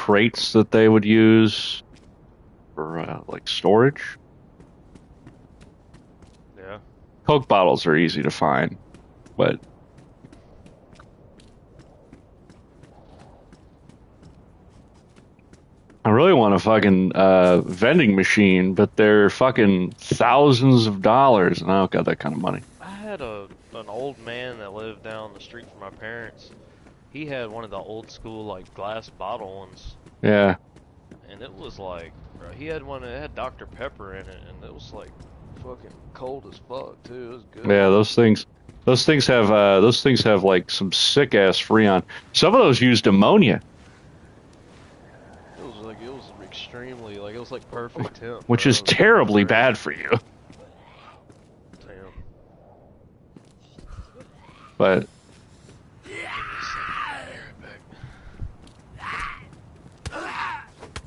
crates that they would use for like storage. Yeah. Coke bottles are easy to find, but I really want a fucking vending machine, but they're fucking thousands of dollars, and I don't got that kind of money. I had an old man that lived down the street from my parents. He had one of the old school like glass bottle ones, Yeah, and it was like, bro, he had one that had Dr. Pepper in it, and it was like fucking cold as fuck too. It was good. yeah, those things have like some sick ass freon. Some of those used ammonia, It was extremely like it was like perfect temp, which bro. is It was fucking terribly crazy. bad for you. Damn. But Give me a second. I'll be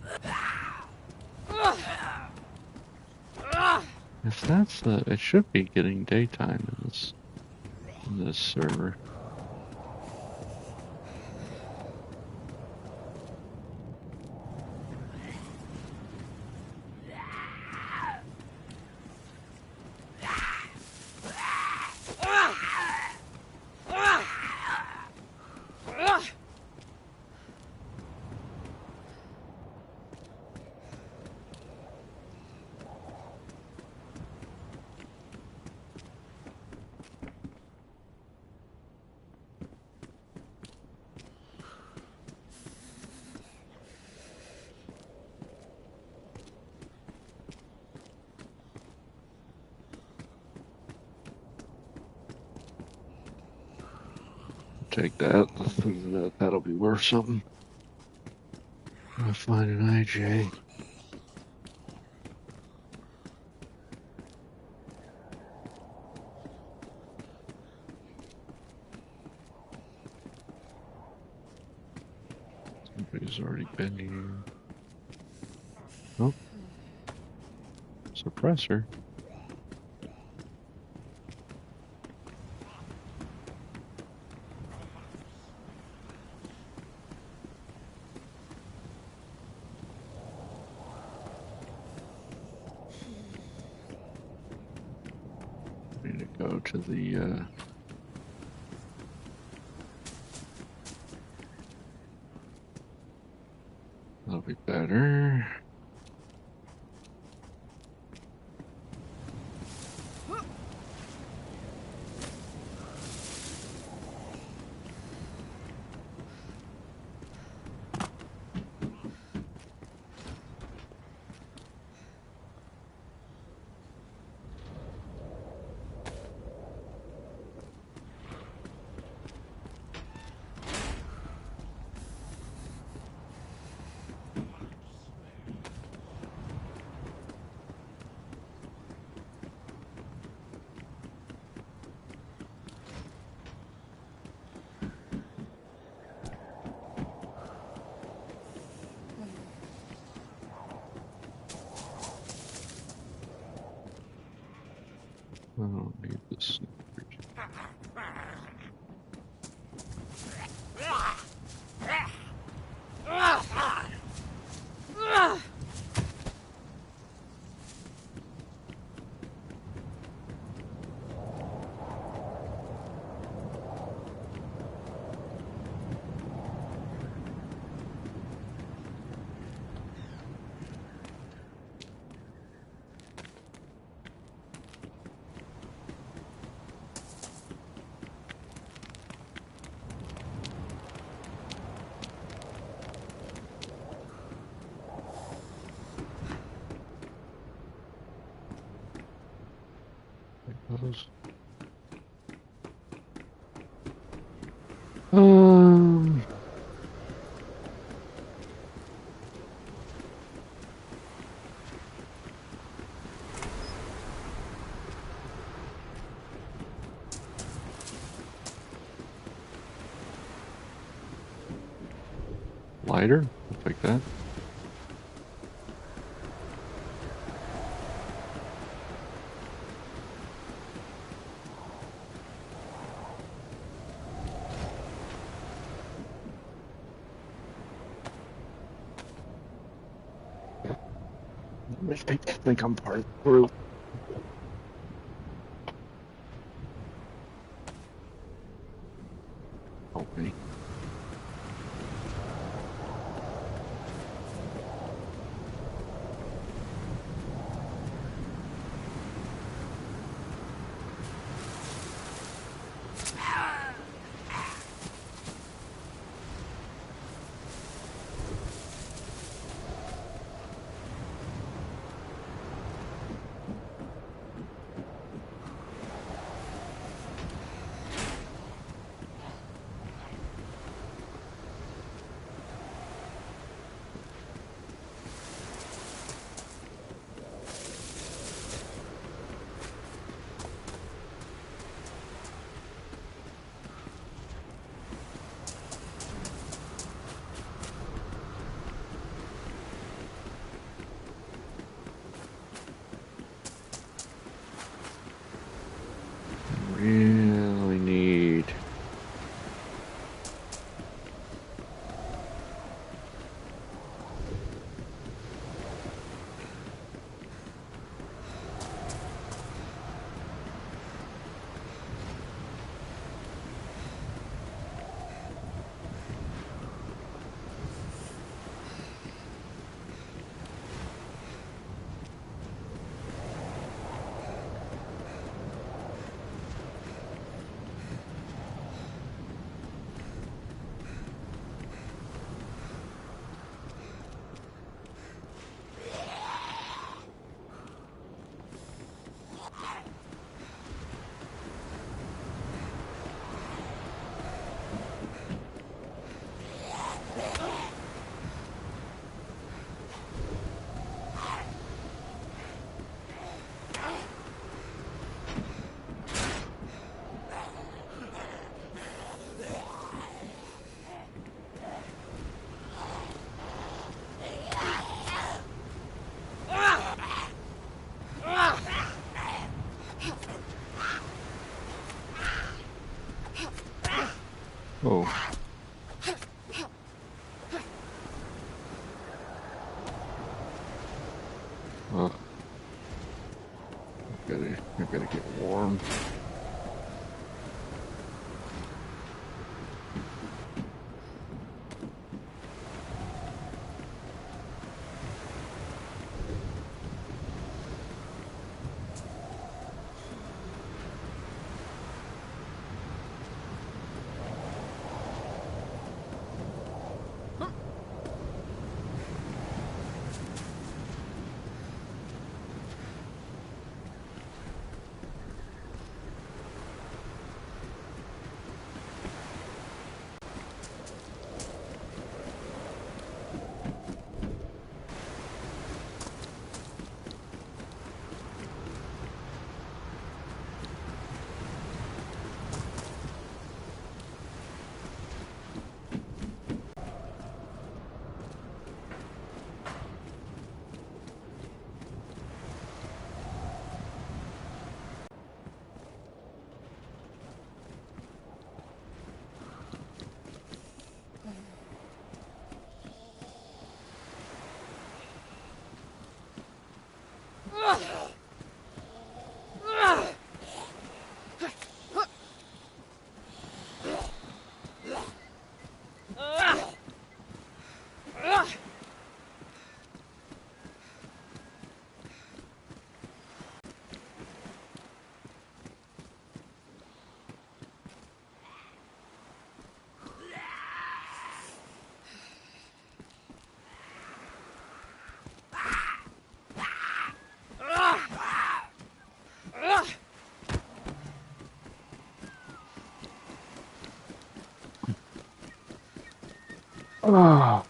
right back. if that's the, it should be getting daytime in this server. Take that. That'll be worth something. I'll find an IJ. Somebody's already been here. Oh, suppressor. Need to go to the that'll be better. I don't need this. Those. Um. Lighter? I'll take that. I think I'm part of the group. Help me. Really need. Oh. Oh. I gotta get warm. Oh.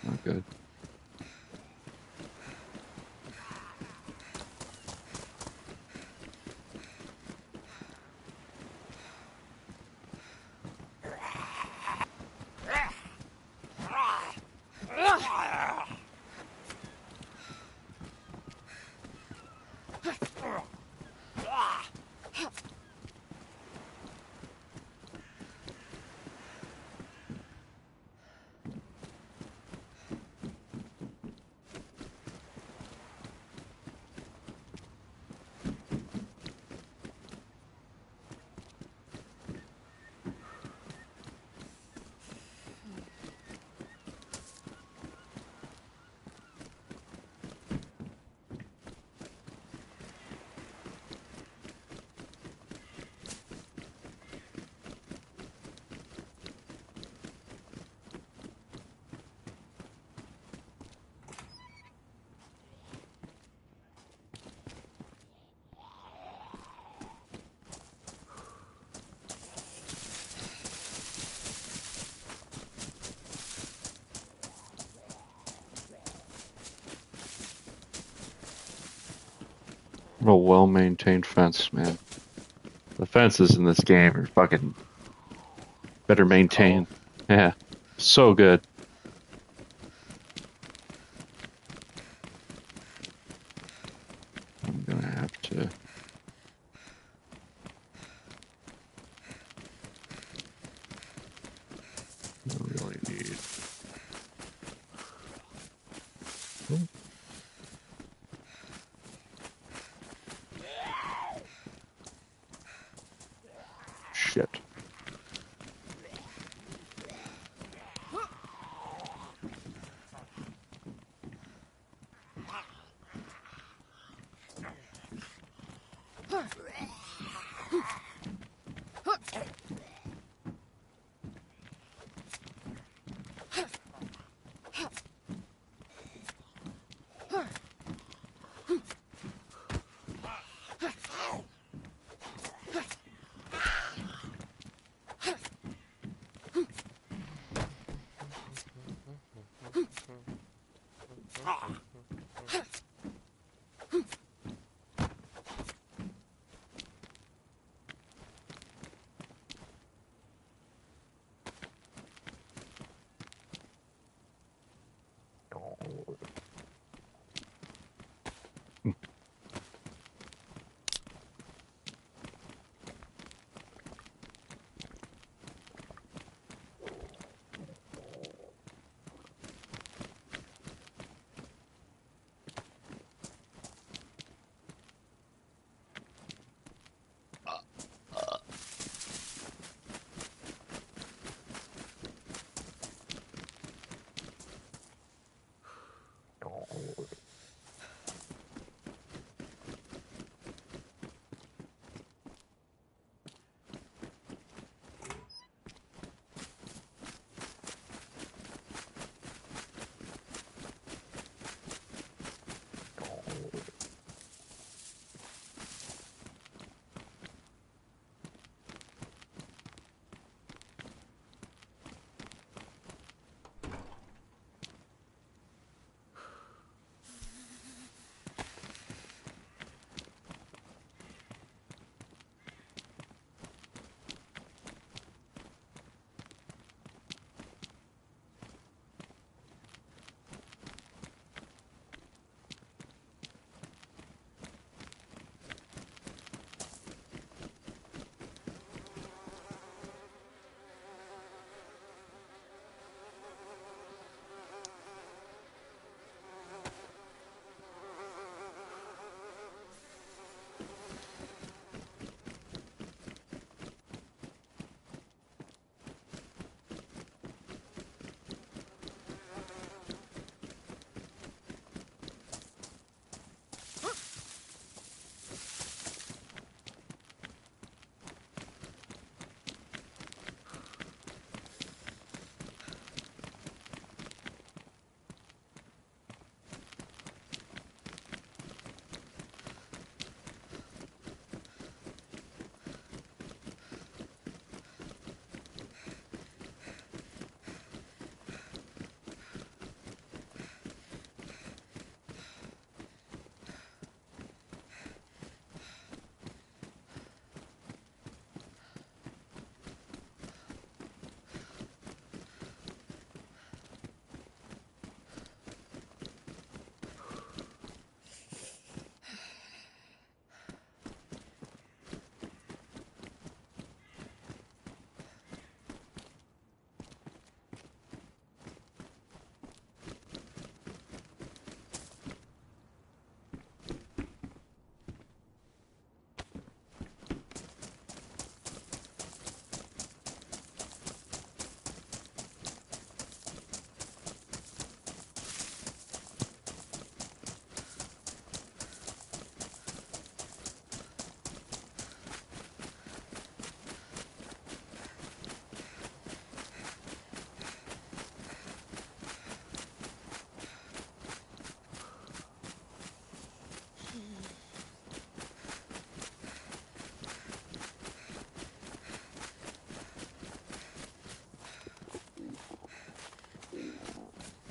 Not good. A well-maintained fence, man. The fences in this game are fucking better Oh, maintained. Yeah, so good. I'm gonna have to. I really need. Oh, shit.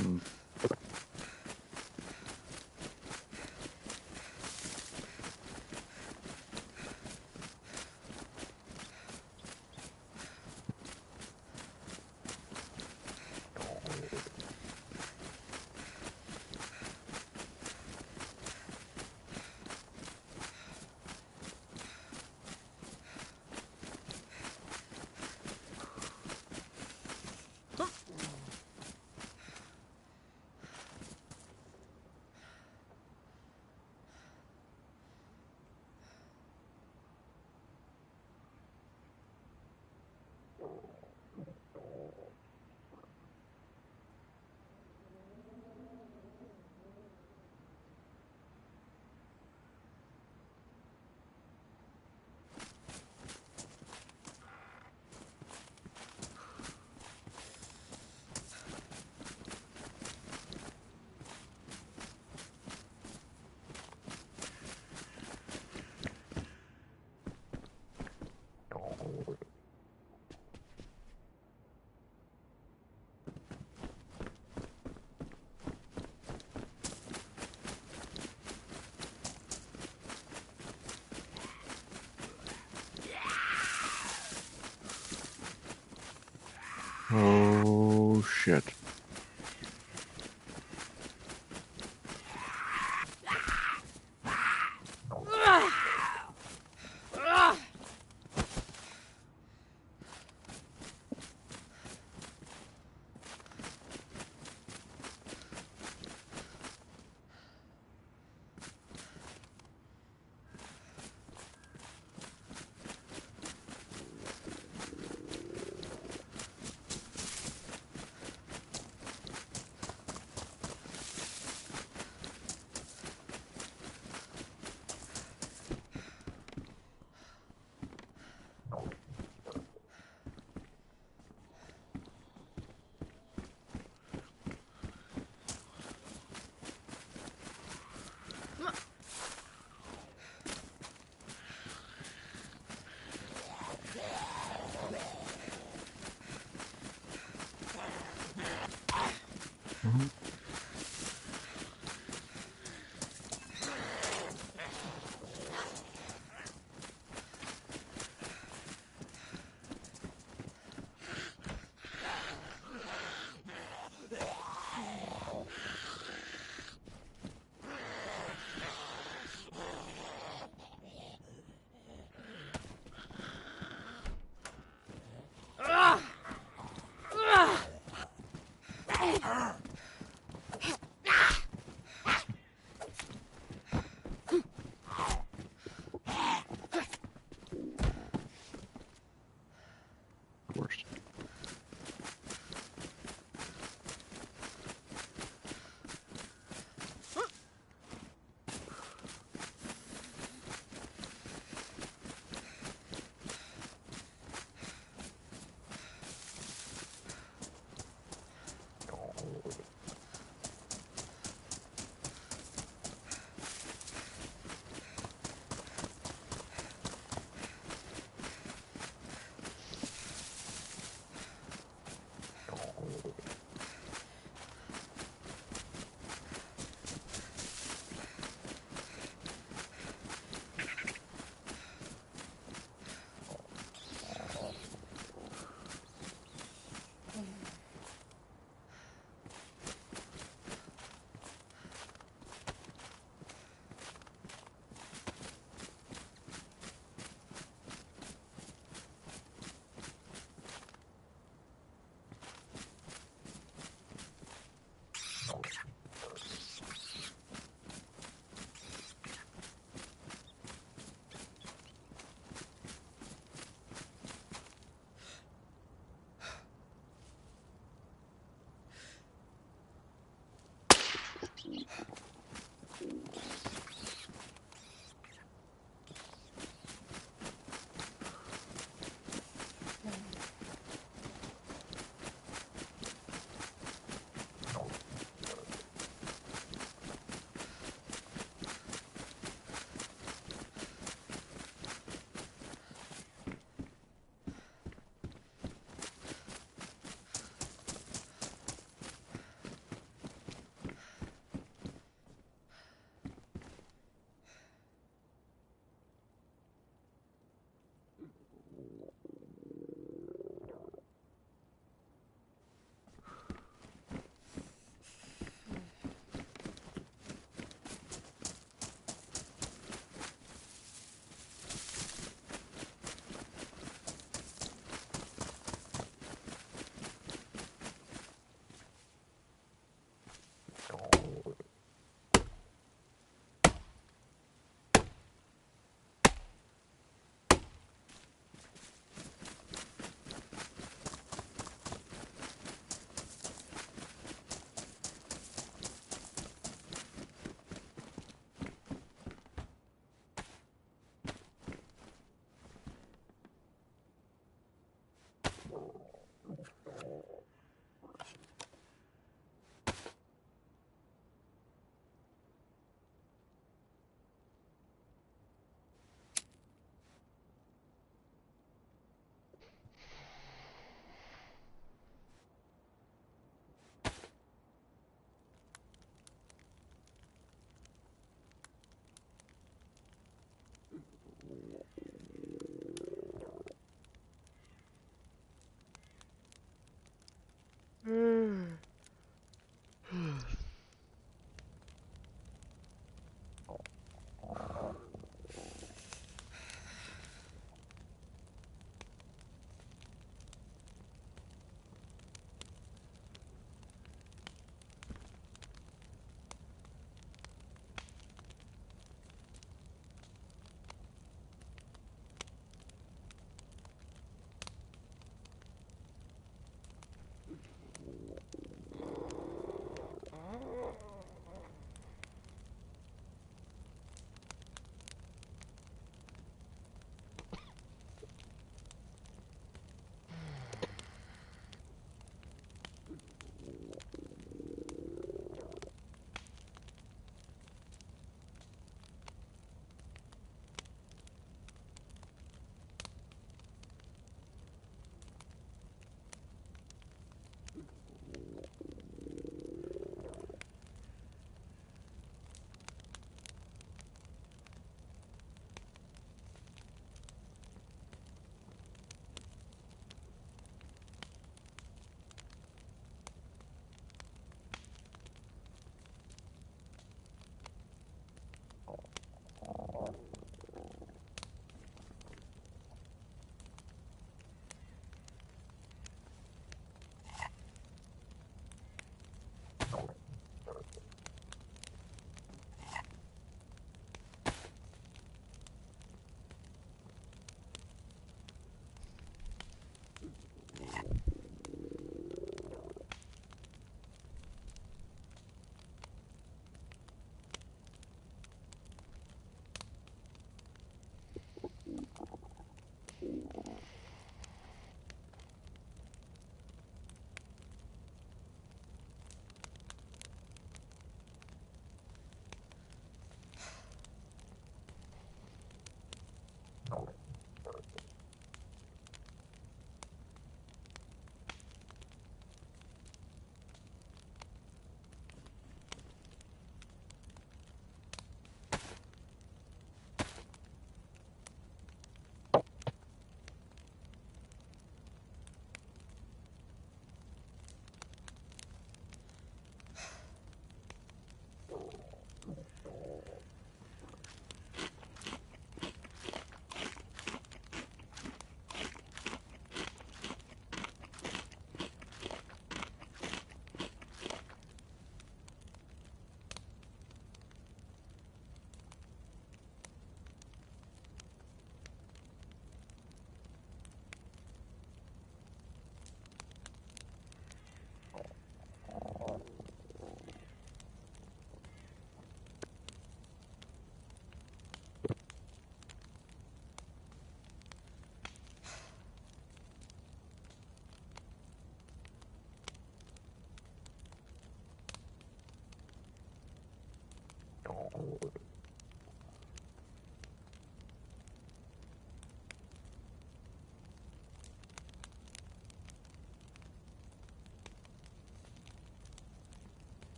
Hmm. Oh shit. Worst.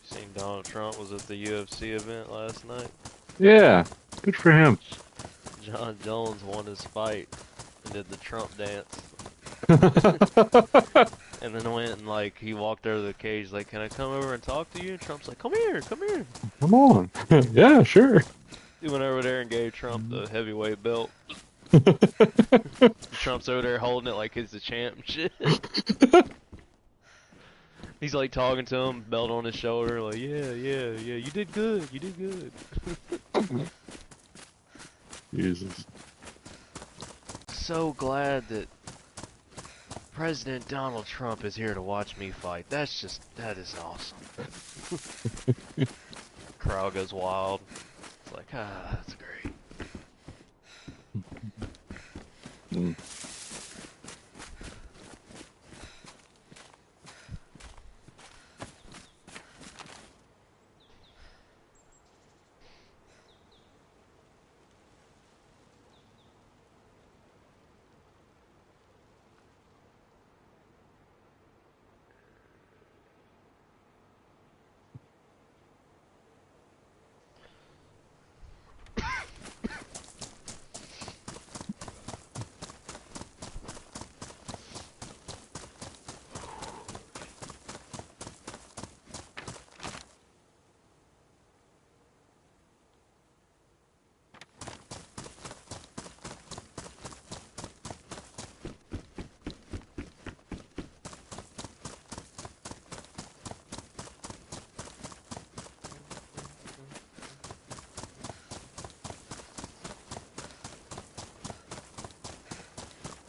Seen Donald Trump was at the UFC event last night. Yeah, good for him. John Jones won his fight and did the Trump dance. And then went and like he walked over to the cage like, "Can I come over and talk to you?" And Trump's like, "Come here, come here." Come on. Yeah, sure. He went over there and gave Trump the heavyweight belt. Trump's over there holding it like he's the champ and shit. He's like talking to him, belt on his shoulder, like, "Yeah, yeah, yeah, you did good, you did good." Jesus. So glad that President Donald Trump is here to watch me fight. That is awesome. Crowd goes wild. It's like, that's great. Mm.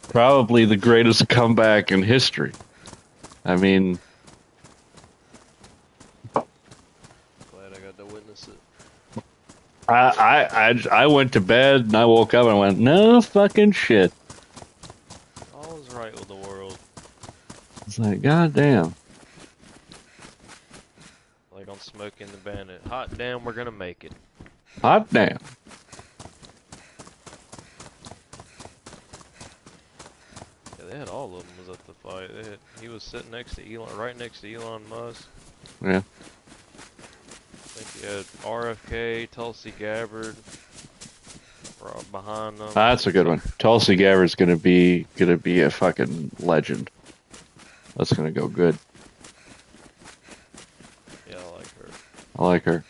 Probably the greatest comeback in history. I mean, Glad I got to witness it. I went to bed and I woke up and I went, no fucking shit. All is right with the world. It's like, goddamn. Like on Smokey and the Bandit. Hot damn, we're gonna make it. Hot damn. Yeah, they had all of them was at the fight. He was sitting next to Elon, right next to Elon Musk. Yeah. I think he had RFK, Tulsi Gabbard, behind them. That's a good one. Tulsi Gabbard's gonna be a fucking legend. That's gonna go good. Yeah, I like her. I like her.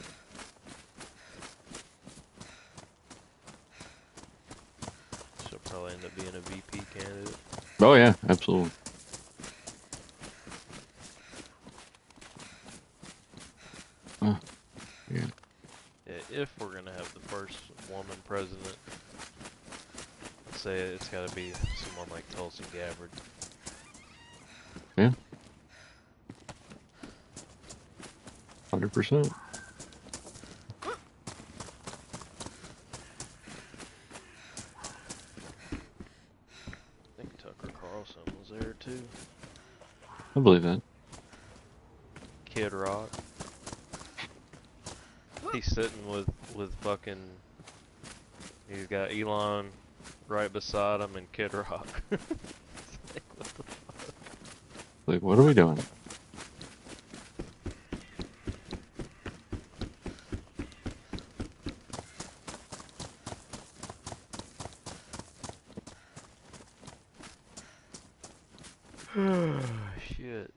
She'll probably end up being a VP candidate. Oh yeah, absolutely. Oh, yeah. Yeah, if we're gonna have the first woman president, I'd say it's gotta be someone like Tulsi Gabbard. Yeah. 100%. I think Tucker Carlson was there too. I believe that. Kid Rock. He's sitting with fucking. He's got Elon right beside him and Kid Rock. Like, what the fuck? Like, what are we doing? Shit.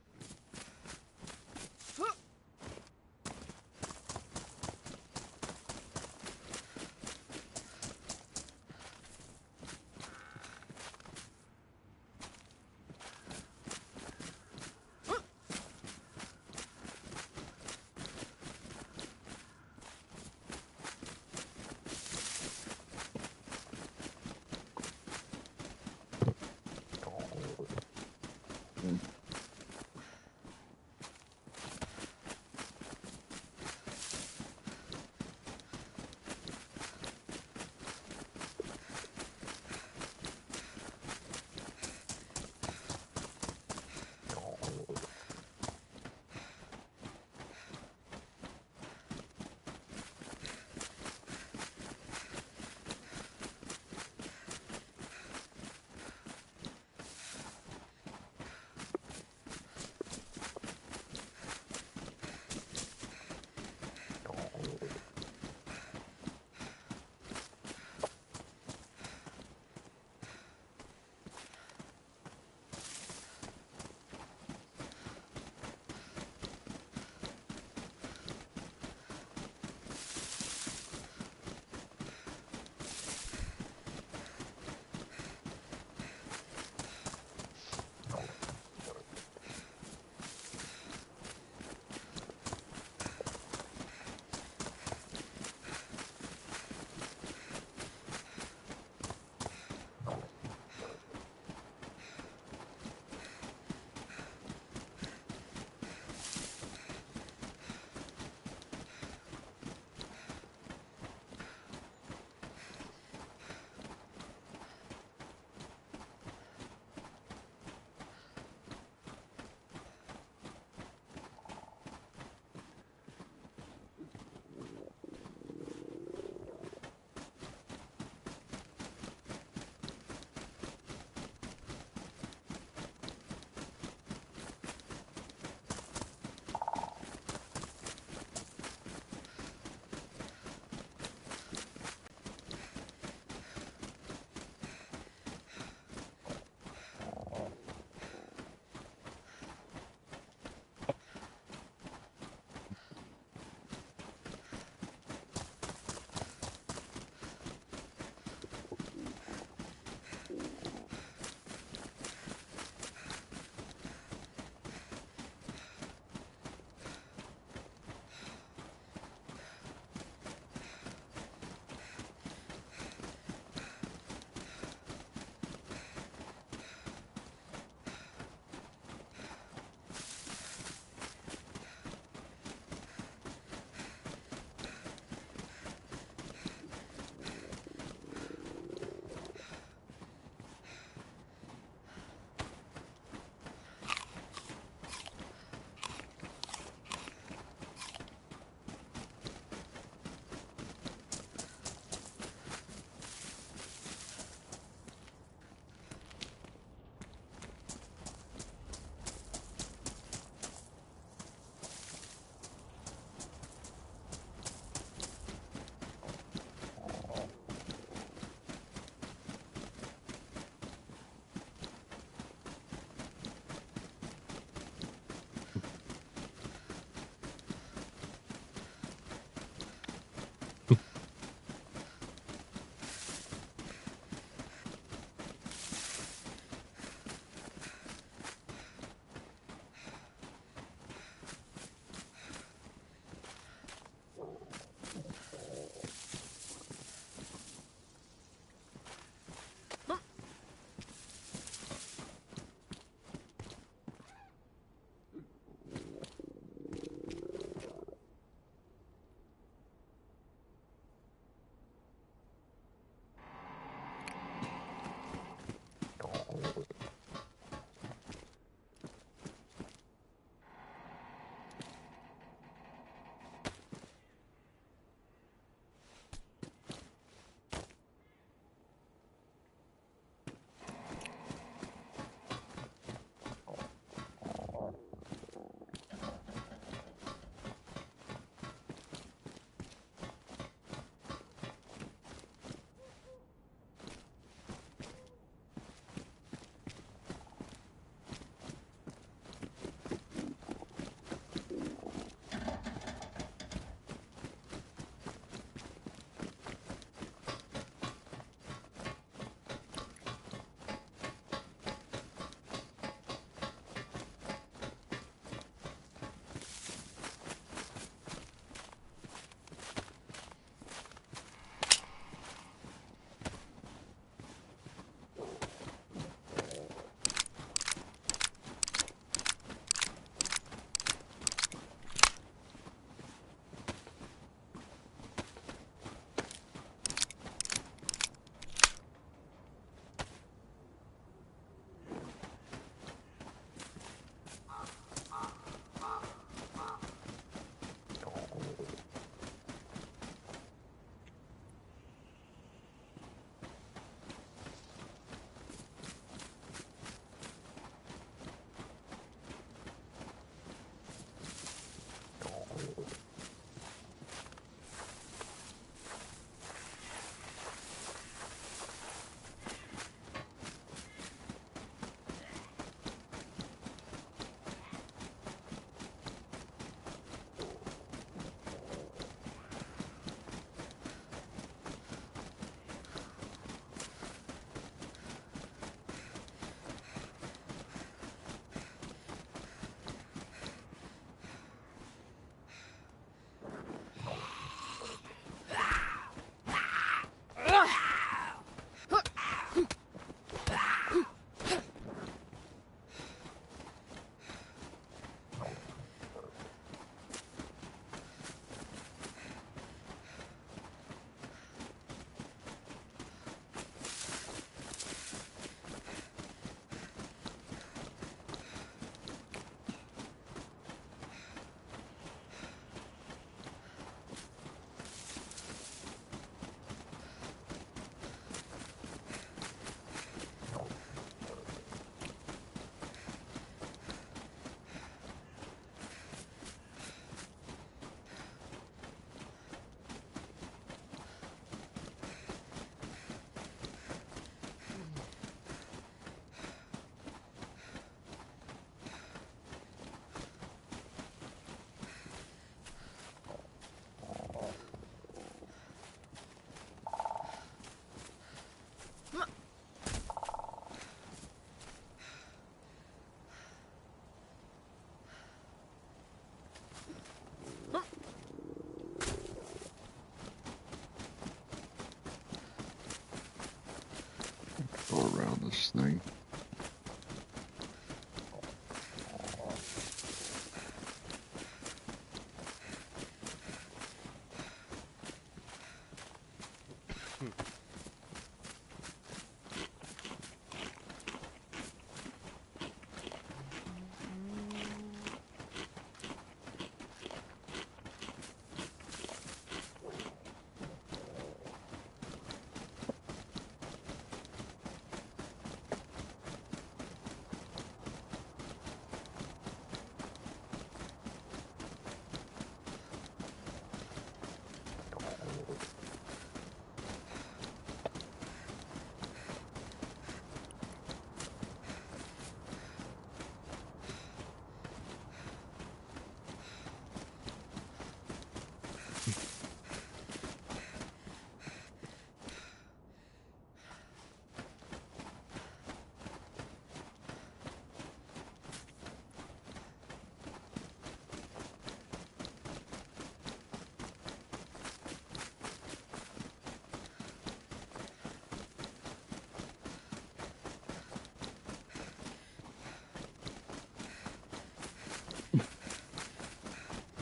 on this thing.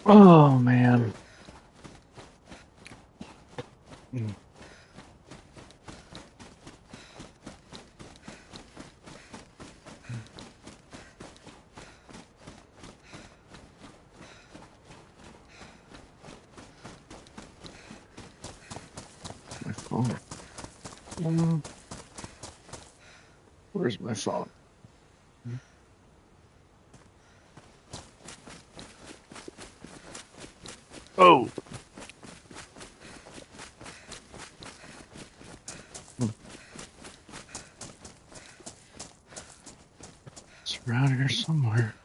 Oh man. My phone. Where's my phone? Oh. It's around here somewhere.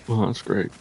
Well, that's great.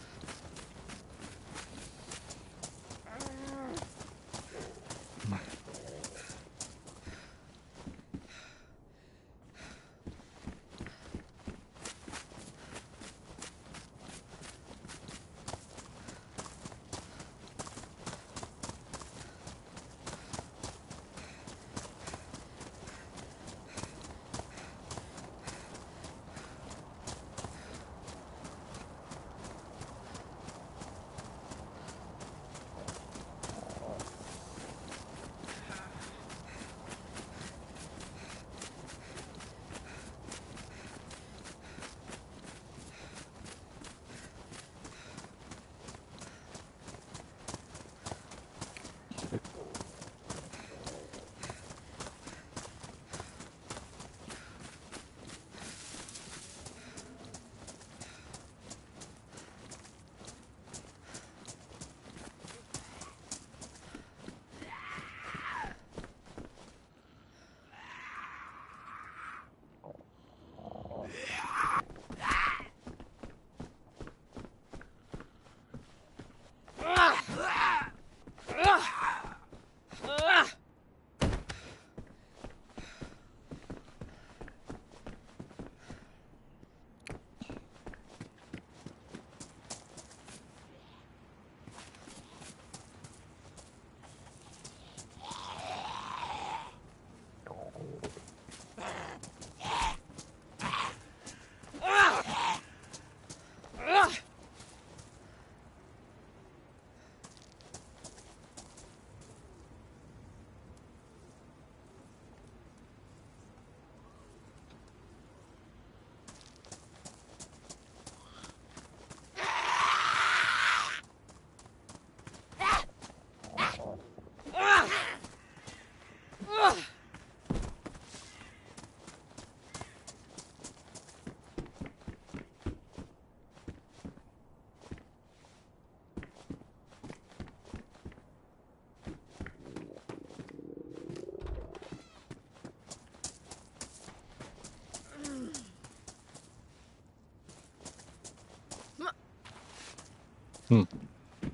Hmm.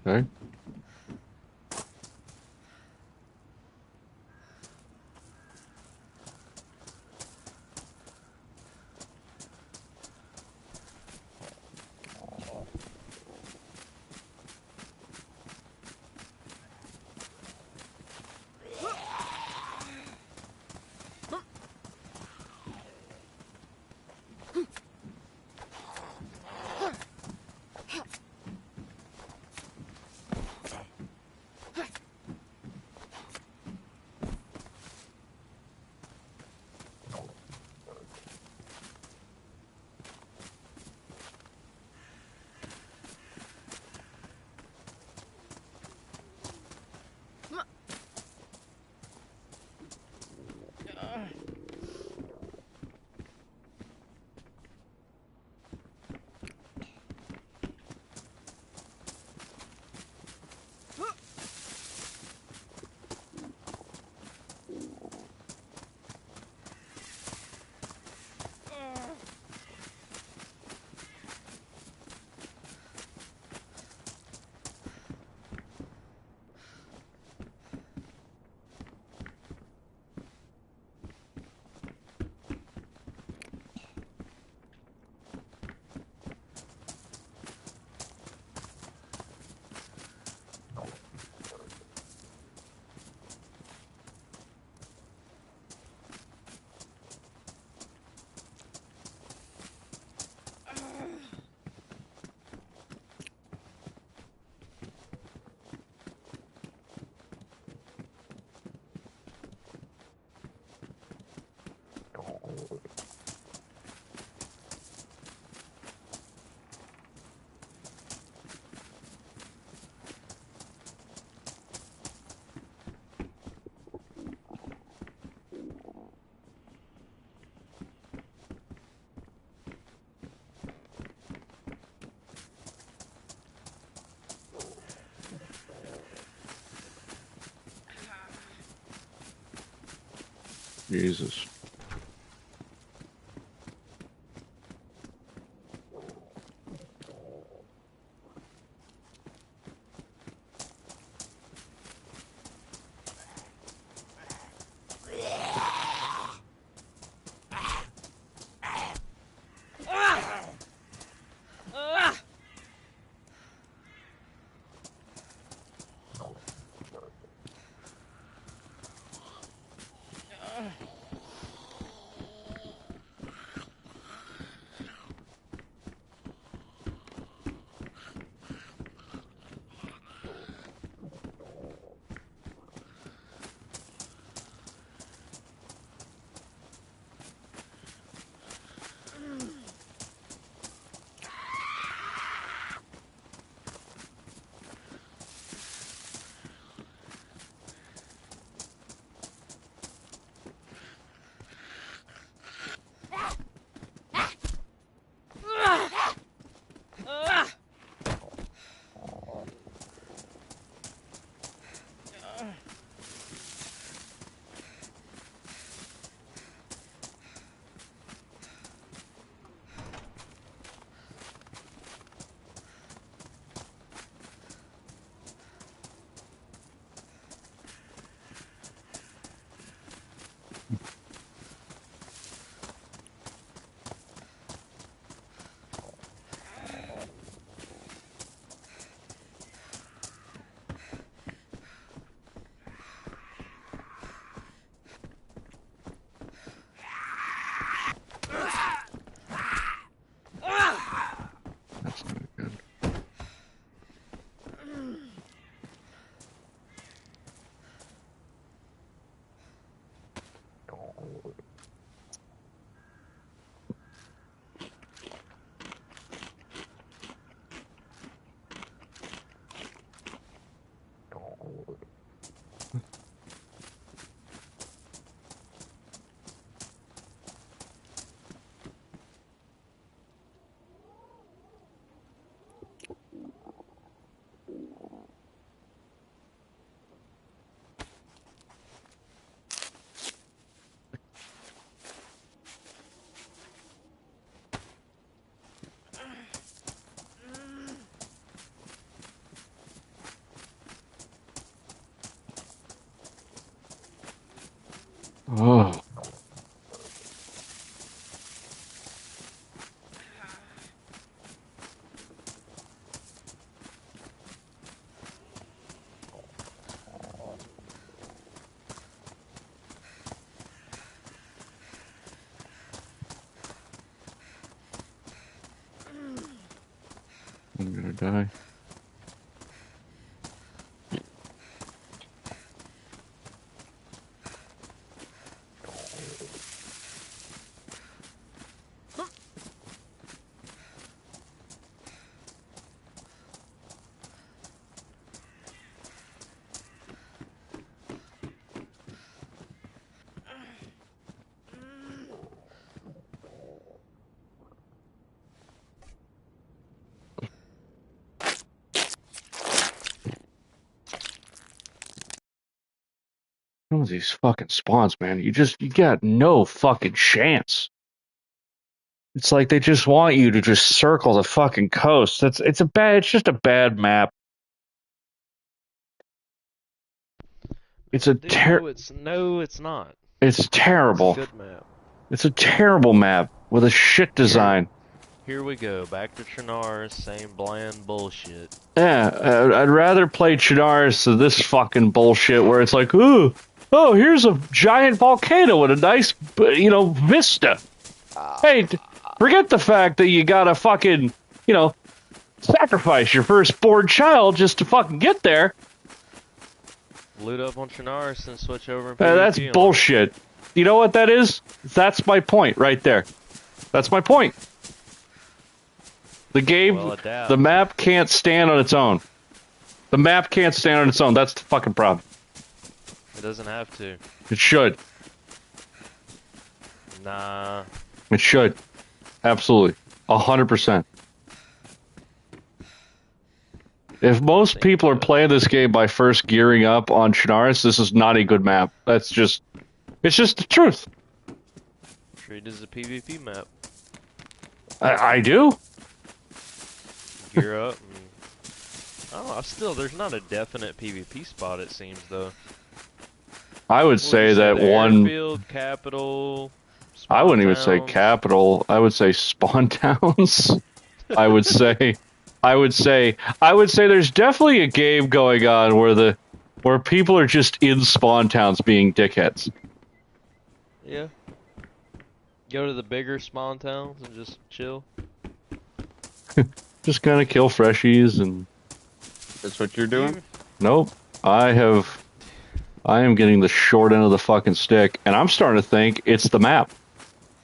Okay. Jesus. I'm gonna die. Some of these fucking spawns, man, you got no fucking chance. It's like they just want you to just circle the fucking coast. It's just a bad map. It's a Dude, no, it's not. It's terrible. It's a good map. It's a terrible map with a shit design. Here we go, back to Chernarus, same bland bullshit. Yeah, I'd rather play Chernarus than this fucking bullshit where it's like, oh, here's a giant volcano with a nice, vista. Hey, forget the fact that you gotta fucking, sacrifice your firstborn child just to fucking get there. Loot up on Chernarus and switch over and That's bullshit. You know what that is? That's my point right there. That's my point. The game, the map can't stand on its own. The map can't stand on its own. That's the fucking problem. It doesn't have to. It should. Nah. It should. Absolutely. 100%. If most people are playing this game by first gearing up on Chernarus, this is not a good map. It's just the truth. Treat it as a PvP map. I do. Gear up. There's not a definite PvP spot, it seems, though. I would say that one... Airfield, capital... I wouldn't even say capital. I would say spawn towns. I would say there's definitely a game going on where people are just in spawn towns being dickheads. Yeah. Go to the bigger spawn towns and just chill. Just gonna kill freshies and... That's what you're doing? Nope. I am getting the short end of the fucking stick, and I'm starting to think it's the map.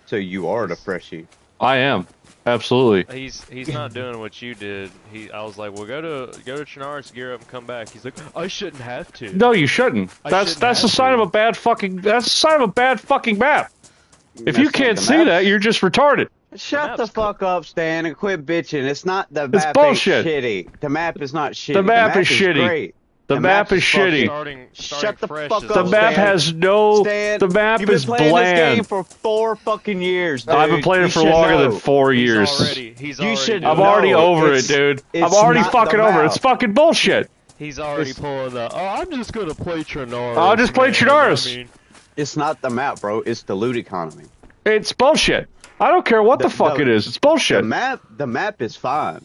So you are the freshie. I am. Absolutely. He's not doing what you did. I was like, well, go to Chernarus, gear up, and come back. He's like, I shouldn't have to. No, you shouldn't. That's a sign of a bad fucking map. If you can't see that, you're just retarded. Shut the fuck up, Stan, and quit bitching. It's not the map. It's bullshit. Ain't shitty. The map is not shitty. The map is shitty. Great. The map is shitty. Shut the fuck up, The map has no... Stan, the map is bland. You've been playing this game for 4 fucking years, dude. I've been playing it for longer than 4 years. I'm already over it, dude. I'm already fucking over it. It's fucking bullshit. He's already pulling the, I'm just gonna play Chernarus. I'll just play Chernarus. It's not the map, bro. It's the loot economy. It's bullshit. I don't care what the fuck it is. It's bullshit. The map is fine.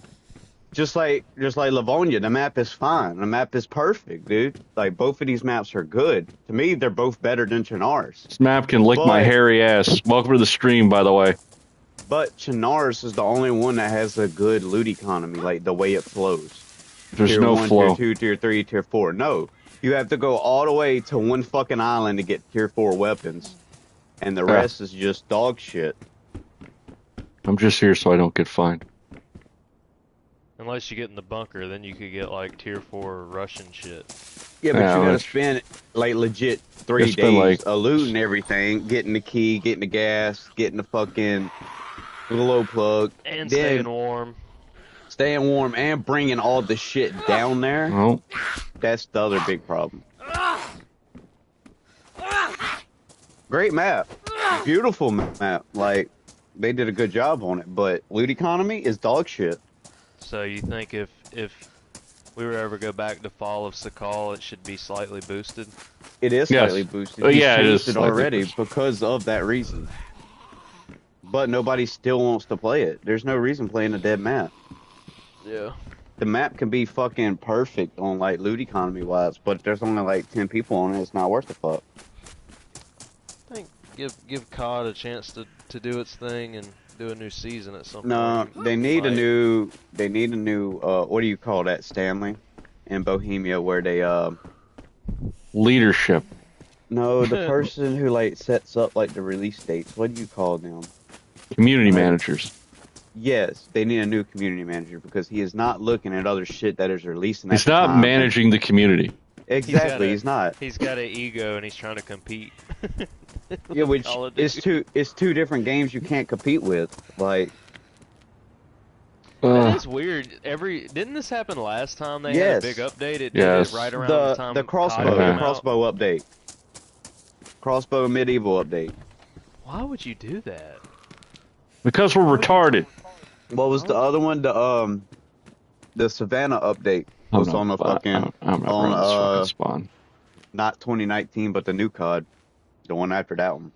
Just like Livonia, the map is fine. The map is perfect, dude. Like, both of these maps are good. To me, they're both better than Chernarus. This map can lick my hairy ass. Welcome to the stream, by the way. But Chernarus is the only one that has a good loot economy, like the way it flows. There's tier no 1, flow. Tier 2, Tier 3, Tier 4. No. You have to go all the way to one fucking island to get Tier 4 weapons. And the rest is just dog shit. I'm just here so I don't get fined. Unless you get in the bunker, then you could get like Tier 4 Russian shit. Yeah, but you gotta spend like legit 3 days looting everything, getting the key, getting the gas, getting the fucking glow plug, and staying warm. Staying warm and bringing all the shit down there. Oh. That's the other big problem. Great map, beautiful map. Like, they did a good job on it, but loot economy is dog shit. So you think if we were ever go back to Fall of Sahkal, it should be slightly boosted? It is slightly boosted. Yeah, it is already because of that reason. But nobody still wants to play it. There's no reason playing a dead map. Yeah. The map can be fucking perfect on like loot economy wise, but if there's only like 10 people on it, it's not worth the fuck. I think give COD a chance to do its thing and do a new season at some No, point. they need a Like, new. They need a new. What do you call that, Stanley? In Bohemia, where they Leadership. no, the person who like sets up like the release dates. What do you call them? Community Like, managers. yes, they need a new community manager because he is not looking at other shit that is releasing at He's the not time. managing the community. Exactly, he's not. He's got an ego and he's trying to compete. Yeah, which Call of is Duty. it's two different games you can't compete with. Like, That is weird. Didn't this happen last time they had a big yes, update? It did Yes. it right around the time the COD crossbow, came the out. crossbow update, crossbow medieval update. Why would you do that? Because we're retarded. What was the other one? The Savannah update I'm was not, on the fucking I'm not on running this fucking spawn. not 2019, but the new COD, the one after that one.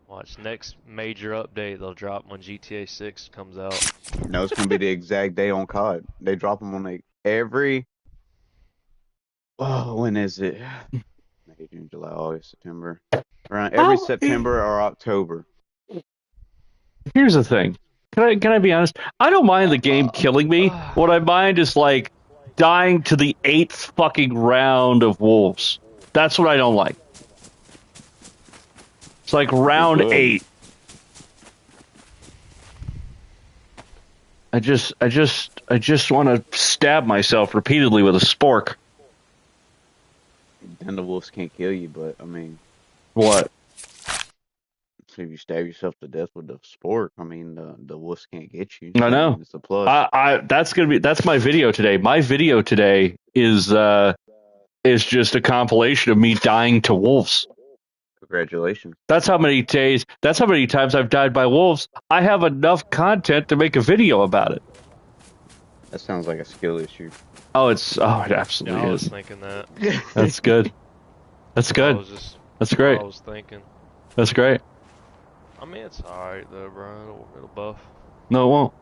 Watch, next major update they'll drop when GTA 6 comes out. No, it's gonna be the exact day on COD. They drop them on like every. Oh, when is it? May, June, July, August, September. Around every September or October. Here's the thing. Can I be honest? I don't mind the game killing me. What I mind is like dying to the 8th fucking round of wolves. That's what I don't like. It's like round 8. I just want to stab myself repeatedly with a spork. And the wolves can't kill you, but I mean, What? so if you stab yourself to death with the spork, I mean, the wolves can't get you. I know. mean, it's a plus. That's my video today. My video today is just a compilation of me dying to wolves. Congratulations. That's how many times I've died by wolves. I have enough content to make a video about it. That sounds like a skill issue. It absolutely Yeah, I was is. thinking that. That's good. That's good. That's great. I was thinking. That's great. I mean, it's alright though, bro. It'll buff. No, it won't.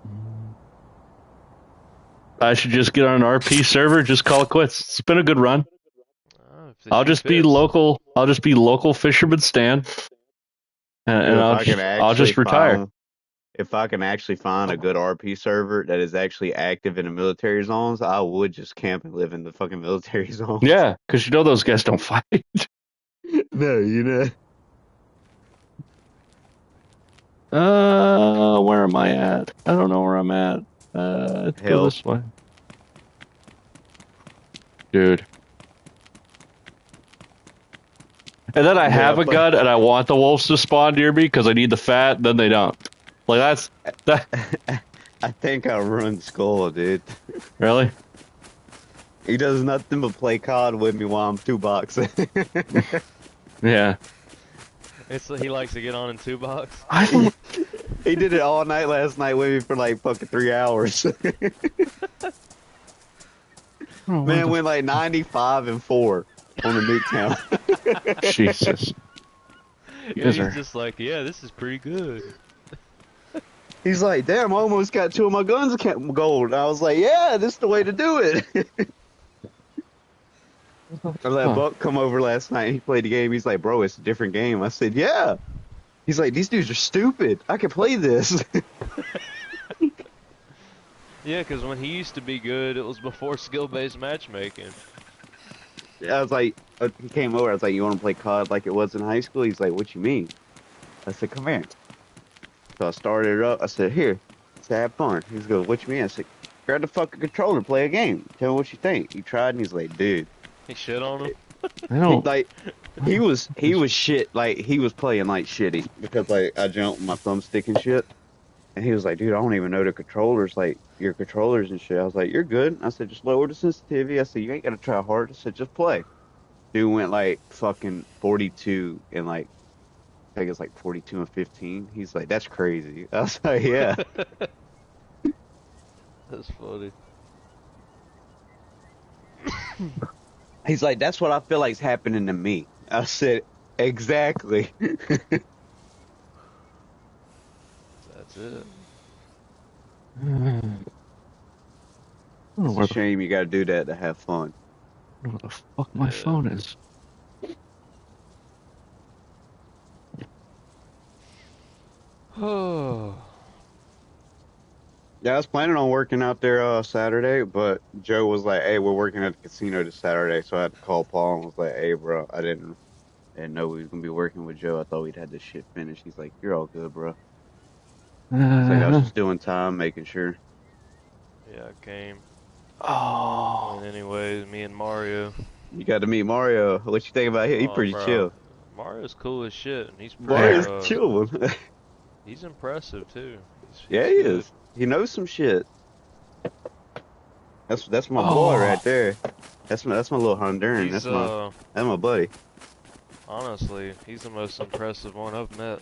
I should just get on an RP server, just call it quits. It's been a good run. I'll just be local. I'll just be local fisherman Stan, and I'll just retire. If I can actually find a good RP server that is actually active in the military zones, I would just camp and live in the fucking military zones. Yeah, because you know those guys don't fight. No, you know. Where am I at? I don't know where I'm at. Let's go this way. Dude. And then I have a gun and I want the wolves to spawn near me because I need the fat, and then they don't. Like, that. I think I ruined Skull, dude. Really? He does nothing but play COD with me while I'm 2-box. Yeah. He likes to get on in 2-box. He did it all night last night with me for like fucking 3 hours. Man went like 95-4 on the Nuketown. Jesus. Yeah, he's just like, yeah, this is pretty good. He's like, damn, I almost got 2 of my guns gold. And I was like, yeah, this is the way to do it. I let Buck come over last night and he played the game. He's like, bro, it's a different game. I said, yeah. He's like, these dudes are stupid. I can play this. Yeah, because when he used to be good, it was before skill-based matchmaking. I was like, he came over. I was like, you want to play COD like it was in high school? He's like, what you mean? I said, come here. So I started it up. I said, here. I said, have fun. He goes, what you mean? I said, grab the fucking controller, play a game. Tell me what you think. He tried and he's like, dude. He shit on him? I don't. He was shit. Like, he was playing like shitty because like I jumped with my thumbstick and shit. And he was like, dude, I don't even know the controllers, like your controllers and shit. I was like, you're good. I said, just lower the sensitivity. I said, you ain't got to try hard. I said, just play. Dude went like fucking 42 and like, I think it's like 42 and 15. He's like, that's crazy. I was like, yeah. That's funny. He's like, that's what I feel like's happening to me. I said, exactly. That's it. It's a shame you gotta do that to have fun. I don't know where the fuck my phone is. Oh. Yeah, I was planning on working out there Saturday, but Joe was like, "Hey, we're working at the casino this Saturday," so I had to call Paul and was like, "Hey, bro, I didn't know we was gonna be working with Joe. I thought we'd had this shit finished." He's like, "You're all good, bro." He's like, "I was just doing time, making sure." Yeah, I came. Oh. And anyways, me and Mario. You got to meet Mario. What you think about him? He Oh, pretty bro. chill. Mario's cool as shit, and he's pretty, Very. Mario's chill. he's impressive, too. Yeah, He's he good. is. He knows some shit. That's my boy Oh. right there. That's my little Honduran. He's, That's my buddy. honestly, he's the most impressive one I've met.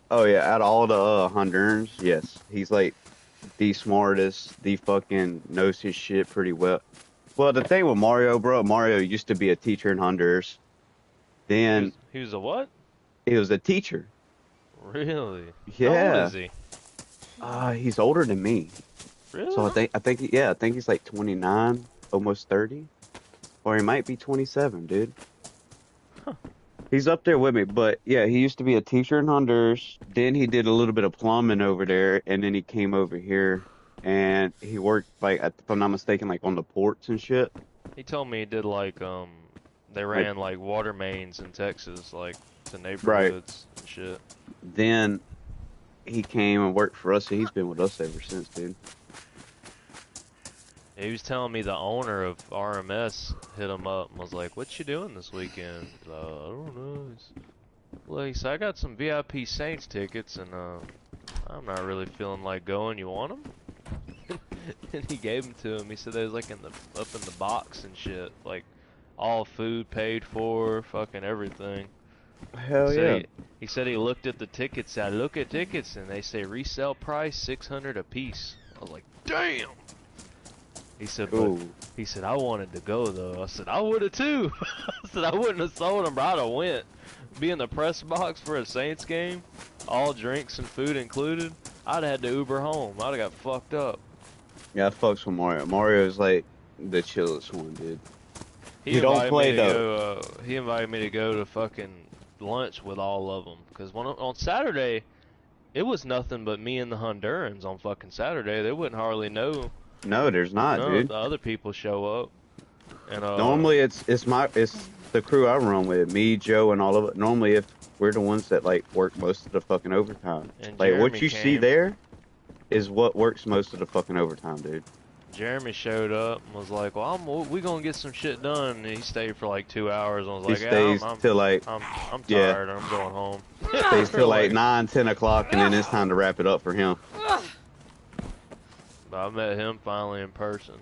Oh yeah, out of all the Hondurans, yes, he's like the smartest. The fucking knows his shit pretty well. Well, the thing with Mario, bro, Mario used to be a teacher in Honduras. Then He was a what? he was a teacher. Really? How old Yeah. is he? He's older than me. Really? So I think he's like 29, almost 30, or he might be 27, dude. Huh. He's up there with me, but yeah, he used to be a teacher in Honduras. Then he did a little bit of plumbing over there, and then he came over here and he worked like, if I'm not mistaken, like on the ports and shit. He told me he did like they Like, ran like water mains in Texas, like to right. neighborhoods and shit. Then he came and worked for us, so he's been with us ever since, dude. He was telling me the owner of RMS hit him up and was like, "What you doing this weekend?" I don't know. Well, he said, "I got some VIP Saints tickets, and I'm not really feeling like going. You want them?" And he gave them to him. He said they was like up in the box and shit, like all food paid for, fucking everything. Hell Said yeah. he said he looked at the tickets. I look at tickets and they say resale price $600 a piece. I was like, damn. He said, but Ooh. he said I wanted to go though. I said I would have too. I said I wouldn't have sold him, but I'd have went. Be in the press box for a Saints game, all drinks and food included. I'd have had to Uber home. I'd have got fucked up. Yeah, I fucks with Mario. Mario's like the chillest one, dude. He He don't invited play me to though. go. He invited me to go to fucking lunch with all of them. Cause on Saturday, it was nothing but me and the Hondurans on fucking Saturday. They wouldn't hardly know No, there's not, none of dude. the other people show up. And Normally it's the crew I run with, me, Joe, and all of it. Normally, if we're the ones that like work most of the fucking overtime, and like what Jeremy you see came. there is what works most of the fucking overtime, dude. Jeremy showed up and was like, "Well, we gonna get some shit done." And he stayed for like 2 hours and was He like, "Yeah, stays till like I'm yeah, tired. I'm going home." stays till like Like, 9, 10 o'clock, and then it's time to wrap it up for him. I met him finally in person.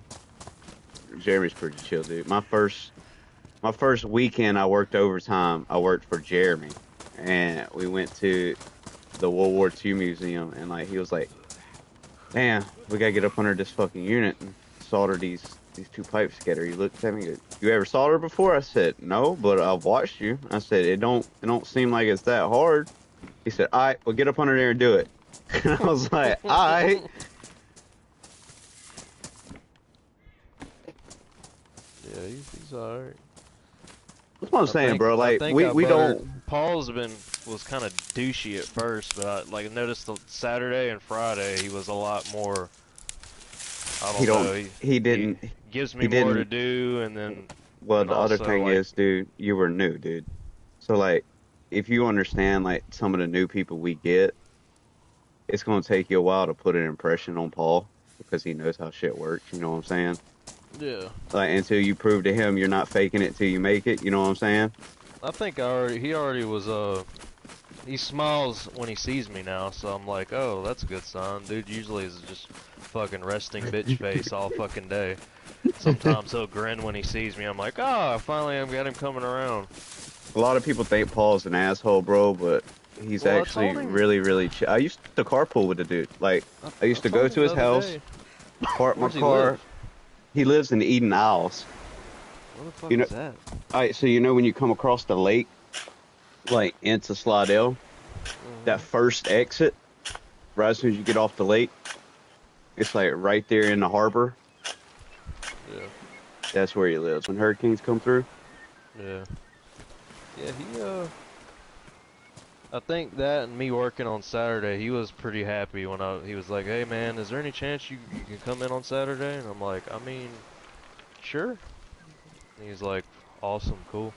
Jeremy's pretty chill, dude. My first weekend I worked overtime. I worked for Jeremy, and we went to the World War II museum, and like he was like, "Damn, we gotta get up under this fucking unit and solder these two pipes together." He looked at me, and goes, "You ever soldered before?" I said, "No, but I've watched you." I said, "It don't seem like it's that hard." He said, "All right, well get up under there and do it." And I was like, "All right." Yeah, he's alright. That's what I'm saying, bro. Like we don't. Paul's was kind of douchey at first, but I like noticed the Saturday and Friday he was a lot more. I He don't know. don't. He didn't. Gives He me more to didn't. do, and then Well, and the other also thing like is, dude, you were new, dude. So like, if you understand like some of the new people we get, it's gonna take you a while to put an impression on Paul because he knows how shit works. You know what I'm saying? yeah. Like until you prove to him you're not faking it till you make it. You know what I'm saying? I think he already was he smiles when he sees me now, so I'm like, oh, that's a good sign. Dude usually is just fucking resting bitch face all fucking day. Sometimes he'll grin when he sees me. I'm like, oh, finally I've got him coming around. A lot of people think Paul's an asshole, bro, but he's Well, I actually told him- really, really chill. I used to carpool with the dude. Like I used to go told to him his the other house, day. park my Where's he car. live? He lives in Eden Isles. What the fuck You know- is that? Alright, so you know when you come across the lake, like into Slidell, that first exit, right as soon as you get off the lake, it's like right there in the harbor. Yeah, That's where he lives. When hurricanes come through, yeah. Yeah, I think that and me working on Saturday, he was pretty happy when he was like, "Hey man, is there any chance you can come in on Saturday?" And I'm like, "I mean, sure." And he's like, "Awesome, cool."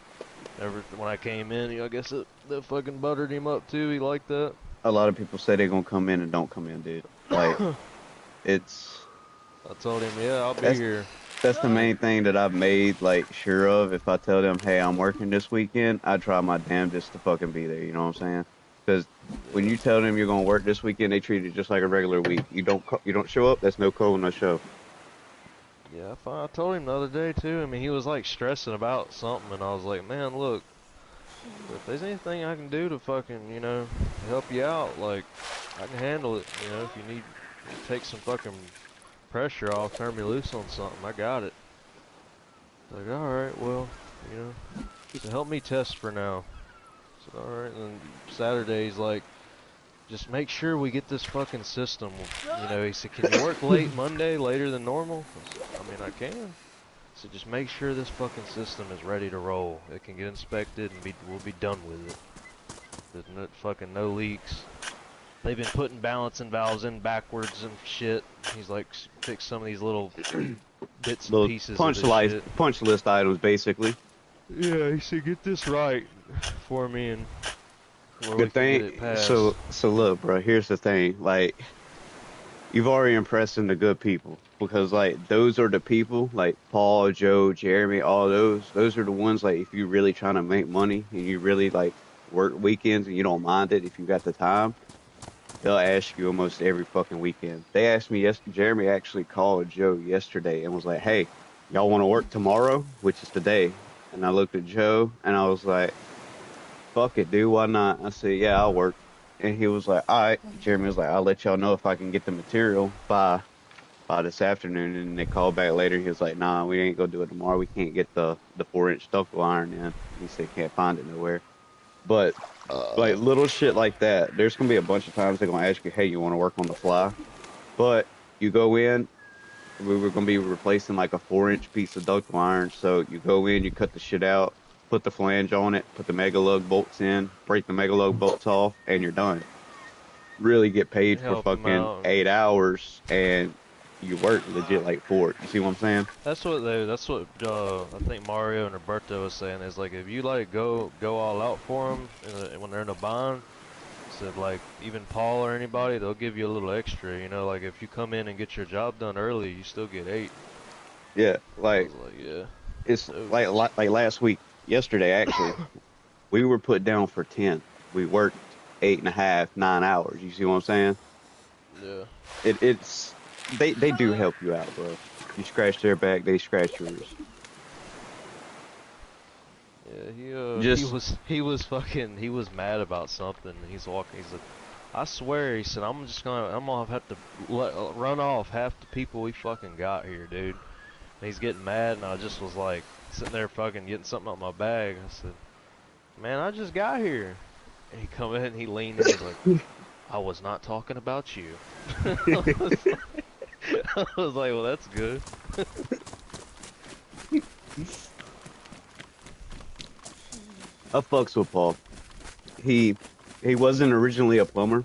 When I came in, I guess that fucking buttered him up too. He liked that. A lot of people say they're gonna come in and don't come in, dude. Like, it's I told him, "Yeah, I'll be that's here." that's the main thing that I've made like sure of. If I tell them, hey, I'm working this weekend, I try my damnedest to fucking be there. You know what I'm saying? Because when Yeah. you tell them you're gonna work this weekend, they treat it just like a regular week. You don't show up, that's no call, no show. Yeah, I told him the other day too. I mean, he was like stressing about something, and I was like, "Man, look, if there's anything I can do to fucking, help you out, like, I can handle it. If you need to take some fucking pressure off, turn me loose on something, I got it." Like, alright, well, you know, so help me test for now. So, alright, and then Saturday's like, just make sure we get this fucking system. He said, "Can you work late Monday, later than normal?" I said, "I mean, I can." So just make sure this fucking system is ready to roll. It can get inspected and we'll be done with it. There's no leaks. They've been putting balancing valves in backwards and shit. He's like, fix some of these little bits and Little pieces of this shit. punch list items, basically. Yeah, he said, "Get this right for me and where we Good can get it thing. passed." So look, bro. Here's the thing. Like, you've already impressed the good people because like those are the people like Paul, Joe, Jeremy, all those. Those are the ones like if you really trying to make money and you really like work weekends and you don't mind it if you got the time, they'll ask you almost every fucking weekend. They asked me yes. Jeremy actually called Joe yesterday and was like, "Hey, y'all want to work tomorrow, which is today?" And I looked at Joe and I was like, "Fuck it, dude. Why not?" I said, "Yeah, I'll work." And he was like, "All right." Jeremy was like, "I'll let y'all know if I can get the material by this afternoon." And they called back later. He was like, "Nah, we ain't gonna do it tomorrow. We can't get the 4-inch ductile iron in." He said, "Can't find it nowhere." But like little shit like that, there's gonna be a bunch of times they're gonna ask you, "Hey, you want to work on the fly?" But you go in. We were gonna be replacing like a 4-inch piece of ductile iron. So you go in, you cut the shit out, put the flange on it, put the mega lug bolts in, break the mega lug bolts off, and you're done. Really get paid for Help him fucking out. 8 hours, and you work legit like for it. You see what I'm saying? That's what I think Mario and Roberto was saying is like if you like go all out for them when they're in a bind, said like even Paul or anybody, they'll give you a little extra. Like if you come in and get your job done early, you still get 8. Yeah, I like was like, yeah, it's dope. like last week, yesterday actually, we were put down for 10. We worked 8.5, 9 hours. You see what I'm saying? Yeah, It's they do help you out, bro. You scratch their back, they scratch yours. yeah. Just He was mad about something. He's walking. He's like, I swear, he said, I'm gonna have to run off half the people we fucking got here, dude. And he's getting mad, and I just was like sitting there fucking getting something out my bag. I said, "Man, I just got here." And he come in and he leaned in. He's like, "I was not talking about you." I was like, "Well, that's good." I fucks with Paul. He he wasn't originally a plumber.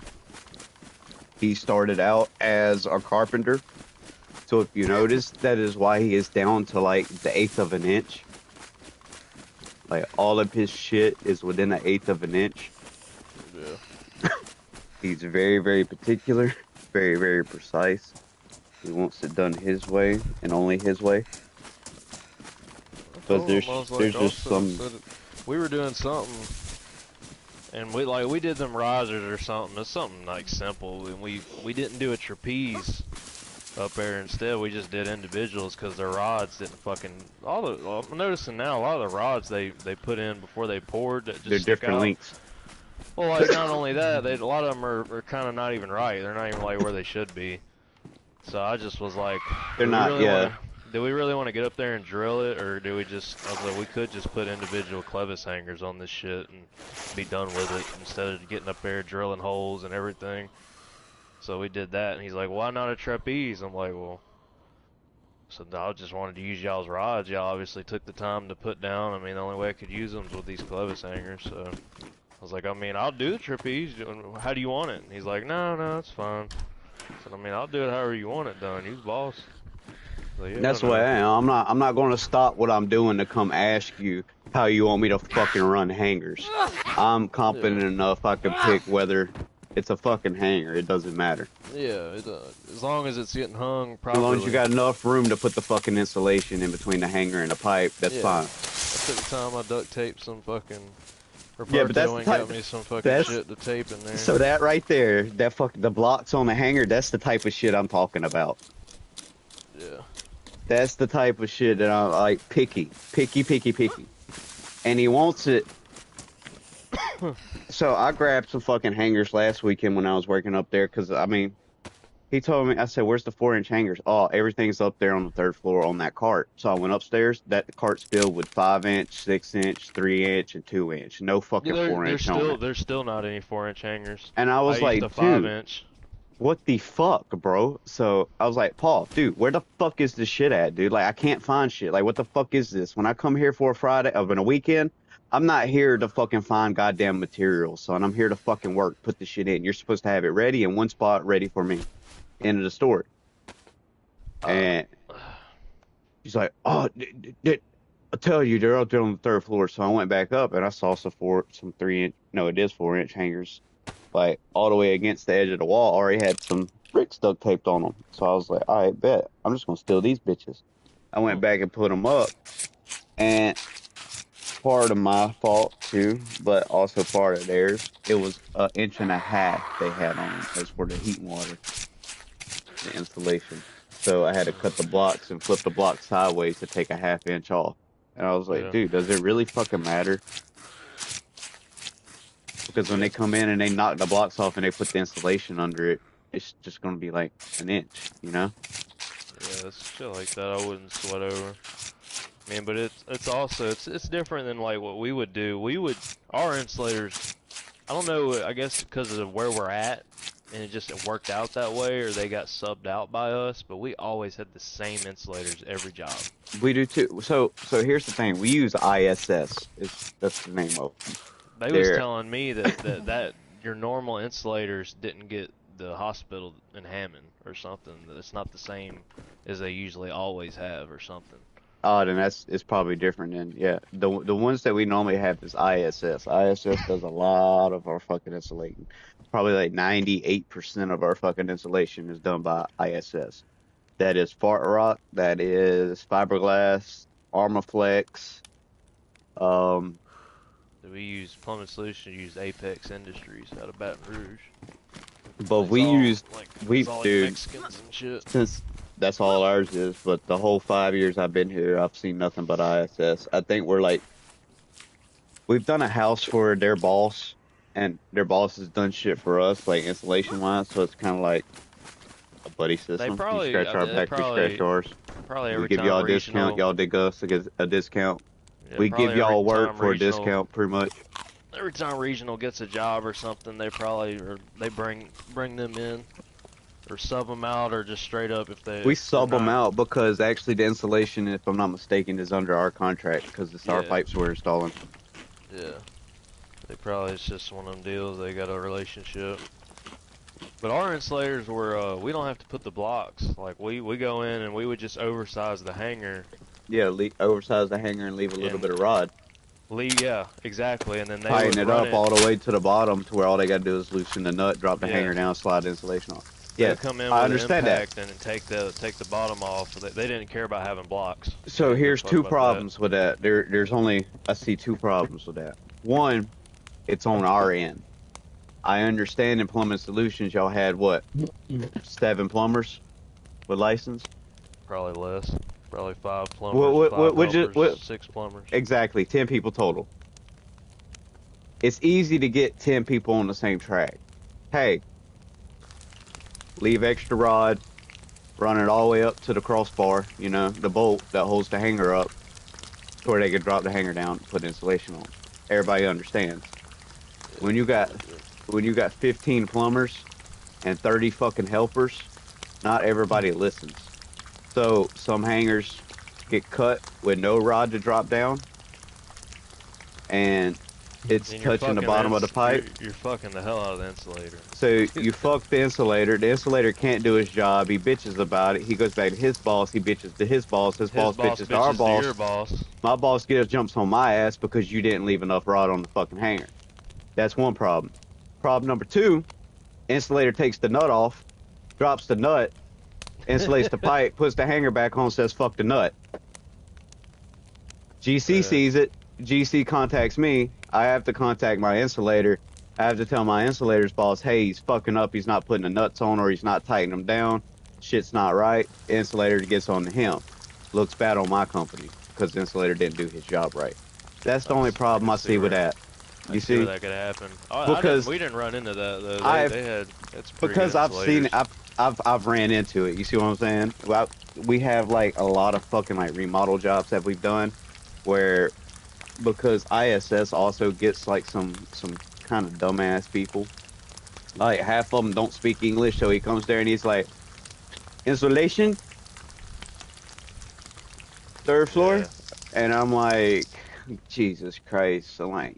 He started out as a carpenter. So if you notice, that is why he is down to like the eighth of an inch. Like all of his shit is within an eighth of an inch. Yeah. He's very, very particular, very, very precise. He wants it done his way and only his way. I Because told him, I was like, there's just also, I some said, we were doing something, and we did them risers or something. It's something like simple, and we didn't do a trapeze up there. Instead, we just did individuals because their rods didn't fucking I'm noticing now a lot of the rods they put in before they poured that they're just stick different out. lengths. Well, like not only that, a lot of them are kind of not even right. They're not even like where they should be. So I just was like, They're not, yeah. do we really want to get up there and drill it, or do we just? I was like, we could just put individual clevis hangers on this shit and be done with it instead of getting up there drilling holes and everything. So we did that, and he's like, why not a trapeze? I'm like, well, so I just wanted to use y'all's rods. Y'all obviously took the time to put down. I mean, the only way I could use them is with these clevis hangers. So I was like, I mean, I'll do the trapeze. How do you want it? And he's like, no, it's fine. I said, I mean, I'll do it however you want it done. You're the boss. Like, yeah, That's the way I am. I'm not going to stop what I'm doing to come ask you how you want me to fucking run hangers. I'm confident enough I can pick whether it's a fucking hanger. It doesn't matter. Yeah, as long as it's getting hung properly. As long as you got enough room to put the fucking insulation in between the hanger and the pipe, that's fine. I took the time, I duct taped some fucking... Yeah, but that's the type, got me some fucking shit to tape in there. So that right there, that the blocks on the hanger, that's the type of shit I'm talking about. Yeah. That's the type of shit that I'm like picky. And he wants it. So I grabbed some fucking hangers last weekend when I was working up there, because I mean, he told me, I said, where's the 4-inch hangers? Oh, everything's up there on the 3rd floor on that cart. So I went upstairs, that cart's filled with 5-inch, 6-inch, 3-inch, and 2-inch. No fucking 4-inch on it. There's still not any 4-inch hangers. And I was like, used a dude, 5-inch. what the fuck, bro? So I was like, Paul, dude, where the fuck is this shit at, dude? Like, I can't find shit. Like, what the fuck is this? When I come here for a Friday, of a weekend, I'm not here to fucking find goddamn materials, son. I'm here to fucking work, put the shit in. You're supposed to have it ready in one spot, ready for me. End of the story. And he's like, oh, I tell you, they're out there on the 3rd floor. So I went back up and I saw some 3-inch, no, it is 4-inch hangers, like all the way against the edge of the wall. Already had some bricks duct taped on them. So I was like, all right, bet. I'm just gonna steal these bitches. I went back and put them up, and part of my fault too, but also part of theirs. It was 1.5 inches they had on them as for the heat and water, the insulation. So I had to cut the blocks and flip the blocks sideways to take a 1/2 inch off. And I was like, dude, does it really fucking matter? Because when they come in and they knock the blocks off and they put the insulation under it, it's just going to be like 1 inch, you know? Yeah, that's shit like that I wouldn't sweat over. I mean, but it's also, it's different than like what we would do. Our insulators, I don't know, I guess because of where we're at, and it worked out that way, or they got subbed out by us, but we always had the same insulators every job. We do too. So here's the thing. We use ISS. That's the name of them. They was telling me that your normal insulators didn't get the hospital in Hammond or something. That it's not the same as they usually always have or something. Oh, then it's probably different then. Yeah, the ones that we normally have is ISS. ISS does a lot of our fucking insulating. Probably like 98% of our fucking insulation is done by ISS. That is Fart Rock. That is fiberglass, Armaflex. We use Plumbing Solutions. Use Apex Industries out of Baton Rouge. But It's we all, use like, we it's all like dude. Mexicans and shit. Since that's all ours is, but the whole 5 years I've been here, I've seen nothing but ISS. I think we've done a house for their boss, and their boss has done shit for us, like insulation wise. So it's kind of like a buddy system. Probably, you scratch our back, we scratch yours. Probably every We give time y'all a regional, discount, y'all dig us a discount. Yeah, We probably give y'all every work time for a regional- discount, pretty much. Every time regional gets a job or something, they bring them in, or sub them out, or just straight up if they. We sub them out because actually the insulation, if I'm not mistaken, is under our contract because it's our pipes we're installing. Yeah, it's just one of them deals. They got a relationship. But our insulators were we don't have to put the blocks. Like we go in and we would just oversize the hanger. Yeah, oversize the hanger and leave a little bit of rod. Yeah, exactly. And then they Tighten would it up all the way to the bottom to where all they got to do is loosen the nut, drop the hanger down, slide the insulation off. Yeah, come in I with understand impact that. and take the bottom off. So they didn't care about having blocks. So here's two problems with that. I see two problems with that. One, it's on our end. I understand in Plumbing Solutions y'all had what, 7 plumbers with license? Probably less. Probably 5 plumbers, 6 plumbers. Exactly, 10 people total. It's easy to get 10 people on the same track. Hey, leave extra rod, run it all the way up to the crossbar, you know, the bolt that holds the hanger up, to where they can drop the hanger down and put insulation on. Everybody understands. When you got 15 plumbers and 30 fucking helpers, not everybody listens. So some hangers get cut with no rod to drop down, and It's And you're touching the fucking bottom of the pipe. you're fucking the hell out of the insulator. So you fuck the insulator. The insulator can't do his job. He bitches about it. He goes back to his boss. He bitches to his boss. His His boss boss bitches to our bitches to your boss. boss. My boss jumps on my ass because you didn't leave enough rod on the fucking hanger. That's one problem. Problem number two, insulator takes the nut off, drops the nut, insulates the pipe, puts the hanger back on, says fuck the nut. GC sees it. GC contacts me. I have to contact my insulator. I have to tell my insulator's boss, hey, he's fucking up. He's not putting the nuts on or he's not tightening them down. Shit's not right. Insulator gets on to him. Looks bad on my company because the insulator didn't do his job right. That's the only problem I see with that. You see? Where that could happen. Because we didn't run into that though. They had that's pretty because good I've seen it. insulators. I've ran into it. You see what I'm saying? Well, we have like a lot of fucking like remodel jobs that we've done where because ISS also gets like some kind of dumbass people. Like half of them don't speak English, so he comes there and he's like, insulation, third floor, and I'm like, Jesus Christ! I'm like,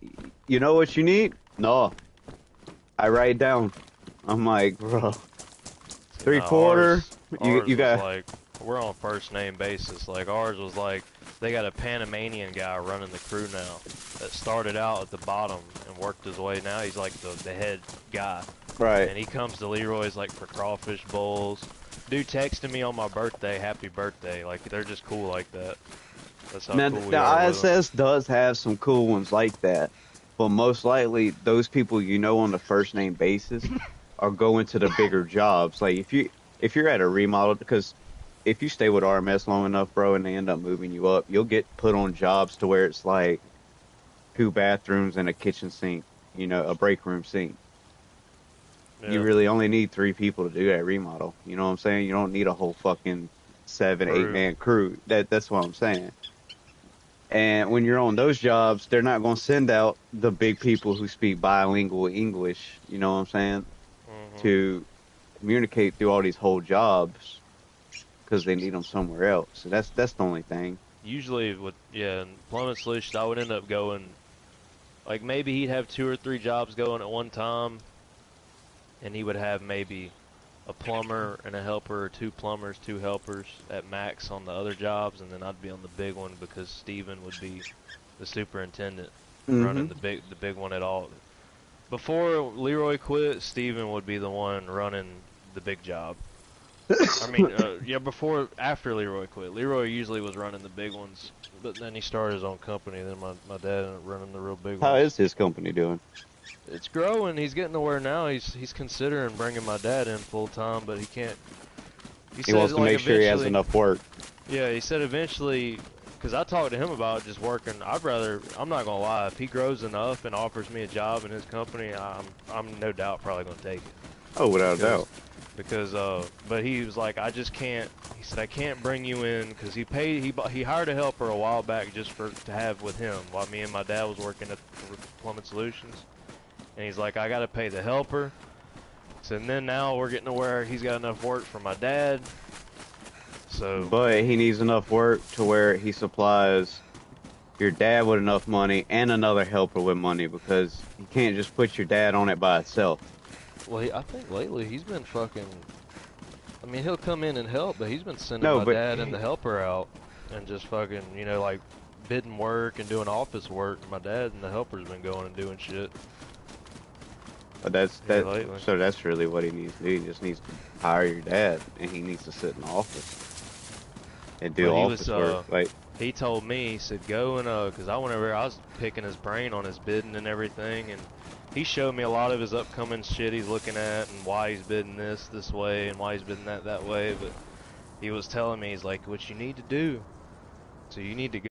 you know what you need? No, I write down. I'm like, bro, three-quarter. You got like we're on first name basis. Like ours was like they got a Panamanian guy running the crew now that started out at the bottom and worked his way. Now he's like the head guy. right. And he comes to Leroy's like for crawfish bowls. Dude texted me on my birthday, happy birthday. Like they're just cool like that. That's how Now, cool we the are with them. ISS does have some cool ones like that, but most likely those people you know on the first name basis are going to the bigger jobs. Like if you're at a remodel, because if you stay with RMS long enough, bro, and they end up moving you up, you'll get put on jobs to where it's like 2 bathrooms and a kitchen sink, you know, a break room sink. Yeah. You really only need 3 people to do that remodel. You know what I'm saying? You don't need a whole fucking 7, 8-man crew. That's what I'm saying. And when you're on those jobs, they're not going to send out the big people who speak bilingual English, you know what I'm saying, to communicate through all these whole jobs because they need them somewhere else. So that's the only thing. Usually with employment solutions, I would end up going like maybe he'd have 2 or 3 jobs going at one time, and he would have maybe a plumber and a helper, or 2 plumbers, 2 helpers at max on the other jobs, and then I'd be on the big one because Steven would be the superintendent running the big one at all. Before Leroy quit, Steven would be the one running the big job. I mean, after Leroy quit. Leroy usually was running the big ones, but then he started his own company, then my dad ended up running the real big ones. How is his company doing? It's growing. He's getting to where now he's considering bringing my dad in full time, but he can't. He wants to make sure he has enough work. Yeah, he said eventually, because I talked to him about just working. I'm not gonna lie, if he grows enough and offers me a job in his company, I'm no doubt probably gonna take it. Oh, without a doubt. Because but he was like, I just can't. He said I can't bring you in because he hired a helper a while back just to have with him while me and my dad was working at Plumbing Solutions. And he's like, I gotta pay the helper. So and then now we're getting to where he's got enough work for my dad. So. But he needs enough work to where he supplies your dad with enough money and another helper with money because you can't just put your dad on it by itself. Well, I think lately he's been fucking. I mean, he'll come in and help, but he's been sending my dad and the helper out and just fucking, like bidding work and doing office work. My dad and the helper's been going and doing shit. But so that's really what he needs to do. He just needs to hire your dad, and he needs to sit in the office and do office work. Like he told me, he said go and because I went over, I was picking his brain on his bidding and everything, and he showed me a lot of his upcoming shit he's looking at and why he's bidding this way and why he's bidding that way. But he was telling me, he's like, what you need to do. So you need to